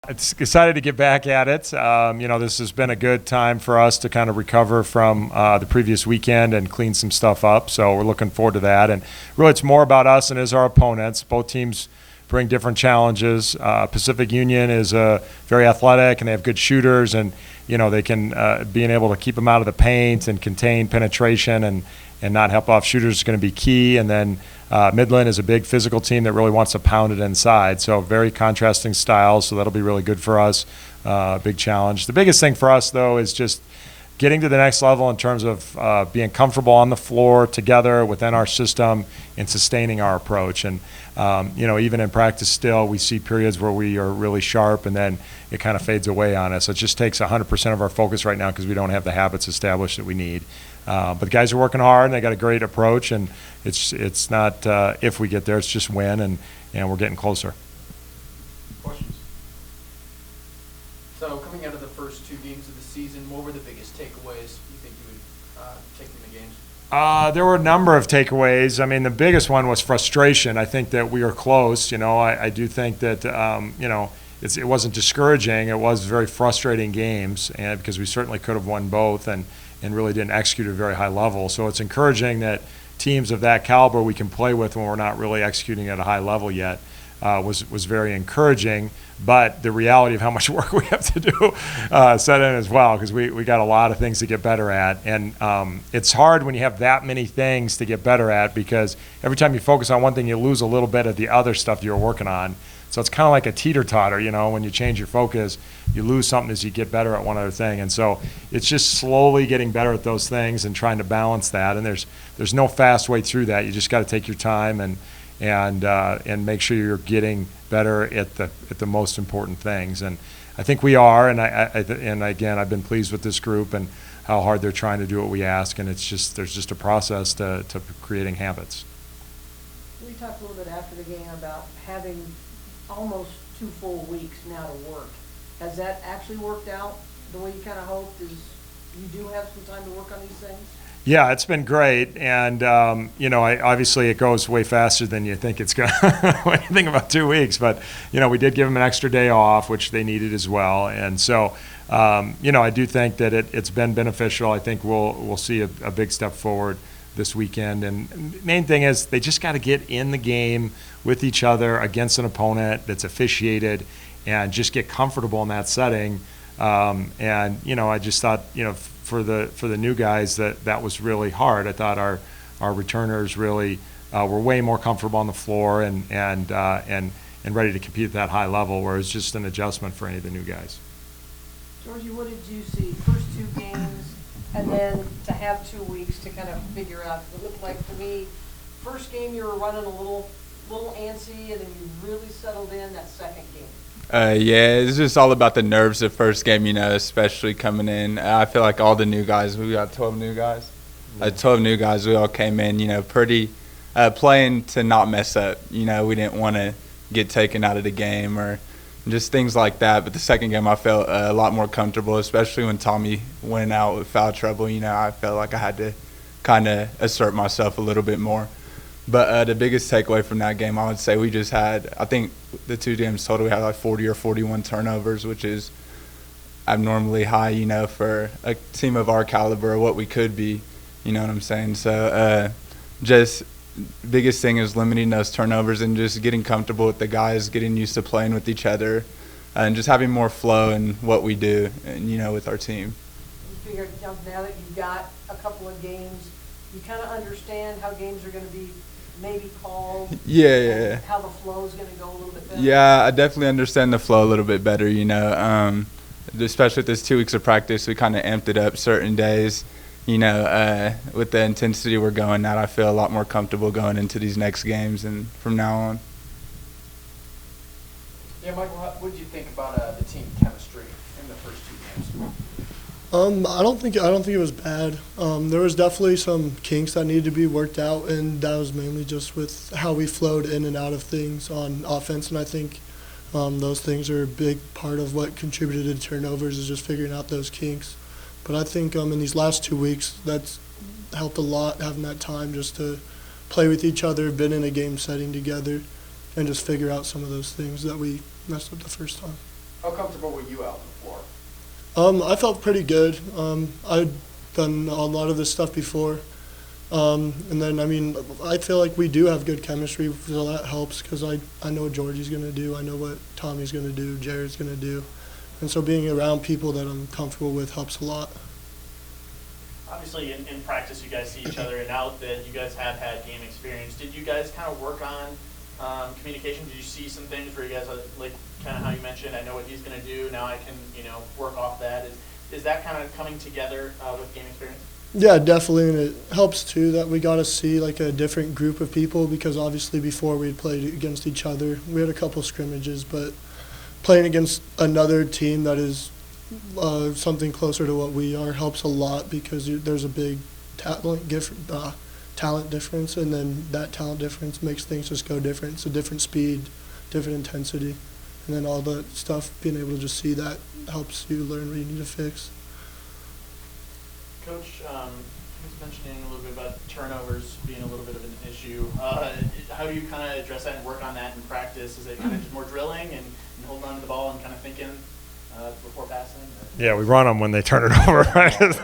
It's excited to get back at it. This has been a good time for us to kind of recover from the previous weekend and clean some stuff up. So we're looking forward to that. And really, it's more about us and as our opponents. Both teams bring different challenges. Pacific Union is very athletic and they have good shooters, and they can being able to keep them out of the paint and contain penetration and not help off shooters is going to be key. And then Midland is a big physical team that really wants to pound it inside. So very contrasting styles, so that'll be really good for us. Big challenge. The biggest thing for us, though, is just getting to the next level in terms of being comfortable on the floor together within our system and sustaining our approach. And, even in practice still, we see periods where we are really sharp and then it kind of fades away on us. So it just takes 100% of our focus right now because we don't have the habits established that we need. But the guys are working hard and they got a great approach, and it's not if we get there, it's just when, and we're getting closer. Questions? So coming out of the first two games of the season, what were the biggest takeaways you think you would take from the games? There were a number of takeaways. I mean, the biggest one was frustration. I think that we are close. I do think that, it wasn't discouraging. It was very frustrating games, and because we certainly could have won both and really didn't execute at a very high level. So it's encouraging that teams of that caliber we can play with when we're not really executing at a high level yet was very encouraging. But the reality of how much work we have to do set in as well, because we got a lot of things to get better at. And it's hard when you have that many things to get better at, because every time you focus on one thing, you lose a little bit of the other stuff you're working on. So it's kind of like a teeter-totter, when you change your focus, you lose something as you get better at one other thing. And so it's just slowly getting better at those things and trying to balance that. And there's no fast way through that. You just got to take your time and make sure you're getting better at the most important things. And I think we are. And again, I've been pleased with this group and how hard they're trying to do what we ask. And there's just a process to creating habits. We talked a little bit after the game about having almost 2 full weeks now to work. Has that actually worked out the way you kind of hoped? Is you do have some time to work on these things? Yeah, it's been great, and obviously it goes way faster than you think it's going to. When you think about 2 weeks, but we did give them an extra day off, which they needed as well, and so I do think that it's been beneficial. I think we'll see a big step forward this weekend, and main thing is they just got to get in the game with each other against an opponent that's officiated, and just get comfortable in that setting. I just thought for the new guys that was really hard. I thought our returners really were way more comfortable on the floor and ready to compete at that high level, where it's just an adjustment for any of the new guys. Georgie, what did you see? First 2 games, and then to have 2 weeks to kind of figure out. It looked like to me, first game you were running a little antsy, and then you really settled in that second game. Yeah, it's just all about the nerves the first game, especially coming in. I feel like all the new guys, we got 12 new guys. 12 new guys, we all came in, pretty playing to not mess up. We didn't want to get taken out of the game or just things like that. But the second game, I felt a lot more comfortable, especially when Tommy went out with foul trouble. I felt like I had to kind of assert myself a little bit more. But the biggest takeaway from that game, I would say we just had, I think the 2 games total, we had like 40 or 41 turnovers, which is abnormally high, for a team of our caliber, what we could be, you know what I'm saying? So just biggest thing is limiting those turnovers and just getting comfortable with the guys, getting used to playing with each other, and just having more flow in what we do, and, with our team. You figured now that you've got a couple of games, you kind of understand how games are going to be maybe called. Yeah. How the flow is going to go a little bit better. Yeah, I definitely understand the flow a little bit better, especially with this 2 weeks of practice, we kind of amped it up certain days, with the intensity we're going at. I feel a lot more comfortable going into these next games and from now on. Yeah, Michael, what did you think about the team chemistry in the first 2 games? I don't think it was bad. There was definitely some kinks that needed to be worked out, and that was mainly just with how we flowed in and out of things on offense. And I think those things are a big part of what contributed to turnovers, is just figuring out those kinks. But I think in these last 2 weeks, that's helped a lot, having that time just to play with each other, been in a game setting together, and just figure out some of those things that we messed up the first time. How comfortable were you out on the floor? I felt pretty good. I'd done a lot of this stuff before. And then, I mean, I feel like we do have good chemistry, so that helps because I know what Georgie's going to do. I know what Tommy's going to do, Jared's going to do. And so being around people that I'm comfortable with helps a lot. Obviously, in practice, you guys see each other, and out that you guys have had game experience. Did you guys kind of work on communication? Did you see some things where you guys, like kind of how you mentioned, I know what he's going to do, now I can, work off that? Is that kind of coming together with game experience? Yeah, definitely, and it helps too that we got to see like a different group of people because obviously before we'd played against each other. We had a couple scrimmages, but playing against another team that is something closer to what we are helps a lot because there's a big talent difference, and then that talent difference makes things just go different. It's a different speed, different intensity, and then all the stuff, being able to just see that helps you learn what you need to fix. Coach, he was mentioning a little bit about turnovers being a little bit of an issue. How do you kind of address that and work on that in practice? Is it kind of just more drilling and holding on to the ball and kind of thinking before passing? Or? Yeah, we run them when they turn it over, right? So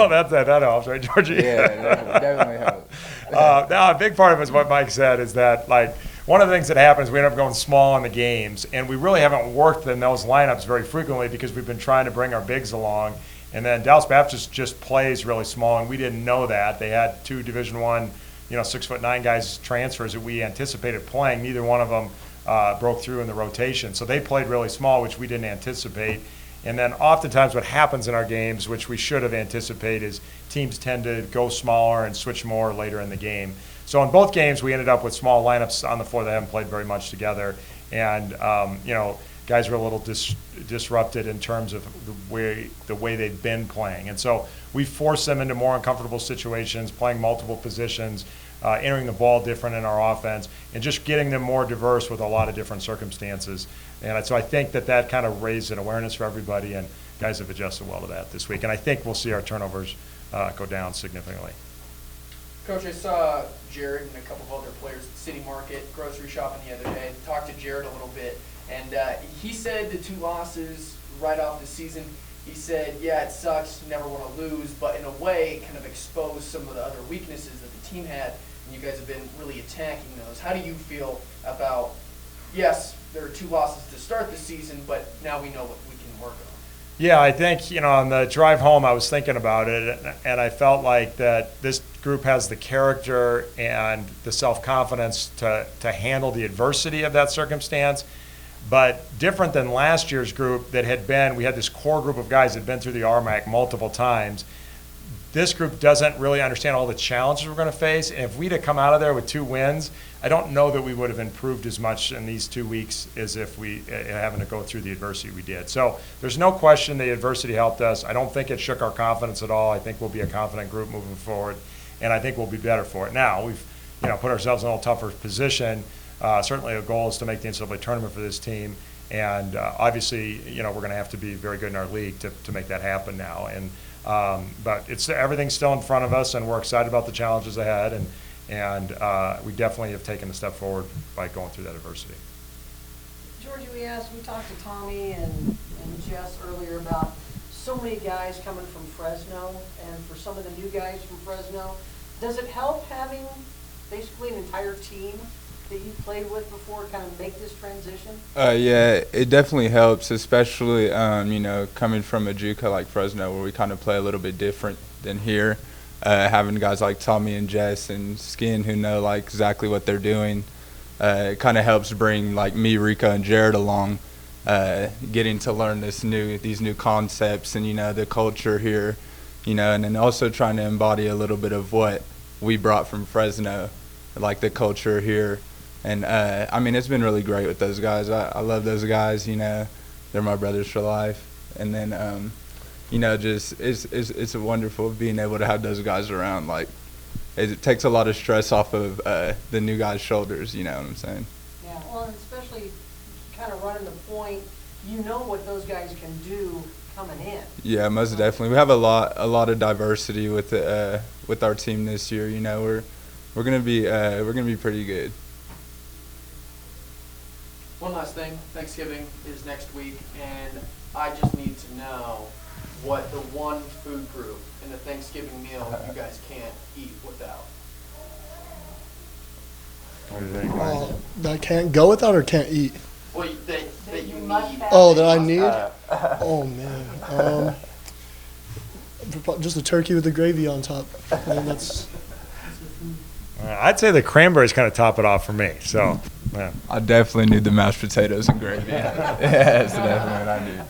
that helps, right, Georgie? Yeah, definitely helps. Now, a big part of it is what Mike said is that, like, one of the things that happens, we end up going small in the games, and we really haven't worked in those lineups very frequently because we've been trying to bring our bigs along. And then Dallas Baptist just plays really small, and we didn't know that. They had two Division I, 6'9" guys transfers that we anticipated playing. Neither one of them broke through in the rotation. So they played really small, which we didn't anticipate. And then oftentimes what happens in our games, which we should have anticipated, is teams tend to go smaller and switch more later in the game. So in both games, we ended up with small lineups on the floor that haven't played very much together. And, guys were a little disrupted in terms of the way they've been playing. And so we forced them into more uncomfortable situations, playing multiple positions, entering the ball different in our offense, and just getting them more diverse with a lot of different circumstances. And so I think that kind of raised an awareness for everybody, and guys have adjusted well to that this week. And I think we'll see our turnovers go down significantly. Coach, I saw Jared and a couple of other players at City Market grocery shopping the other day. Talked to Jared a little bit, and he said the 2 losses right off the season, he said, yeah, it sucks, you never want to lose, but in a way kind of exposed some of the other weaknesses that the team had, and you guys have been really attacking those. How do you feel about, yes, there are 2 losses to start the season, but now we know what we can work on? Yeah, I think, on the drive home, I was thinking about it, and I felt like that this group has the character and the self-confidence to handle the adversity of that circumstance. But different than last year's group that we had this core group of guys that had been through the RMAC multiple times. This group doesn't really understand all the challenges we're going to face. And if we'd have come out of there with 2 wins, I don't know that we would have improved as much in these 2 weeks as if we having to go through the adversity we did. So there's no question the adversity helped us. I don't think it shook our confidence at all. I think we'll be a confident group moving forward, and I think we'll be better for it. Now, we've put ourselves in a little tougher position. Certainly a goal is to make the NCAA tournament for this team, and obviously, we're going to have to be very good in our league to make that happen now. And but everything's still in front of us, and we're excited about the challenges ahead, and we definitely have taken a step forward by going through that adversity. Georgie, we talked to Tommy and Jess earlier about so many guys coming from Fresno, and for some of the new guys from Fresno, does it help having basically an entire team that you played with before kind of make this transition? Yeah, it definitely helps, especially, coming from a JUCO like Fresno where we kind of play a little bit different than here. Having guys like Tommy and Jess and Skin who know, like, exactly what they're doing, it kind of helps bring, like, me, Rico, and Jared along, getting to learn these new concepts and, the culture here, and then also trying to embody a little bit of what we brought from Fresno, like the culture here. And, it's been really great with those guys. I love those guys, they're my brothers for life. And then, just it's wonderful being able to have those guys around. Like, it takes a lot of stress off of the new guys' shoulders, you know what I'm saying? Yeah, well, and especially kind of running the point, what those guys can do coming in. Yeah, most definitely. We have a lot of diversity with our team this year. We're gonna be pretty good. One last thing, Thanksgiving is next week, and I just need to know what the one food group in the Thanksgiving meal you guys can't eat without. What do you think, Mike? That I can't go without or can't eat. Well, that you must need. have. Oh, that I Must need? have. Oh, man. Just a turkey with the gravy on top. I think that's. I'd say the cranberries kind of top it off for me. So, yeah. I definitely need the mashed potatoes and gravy. Yeah, that's definitely what I need.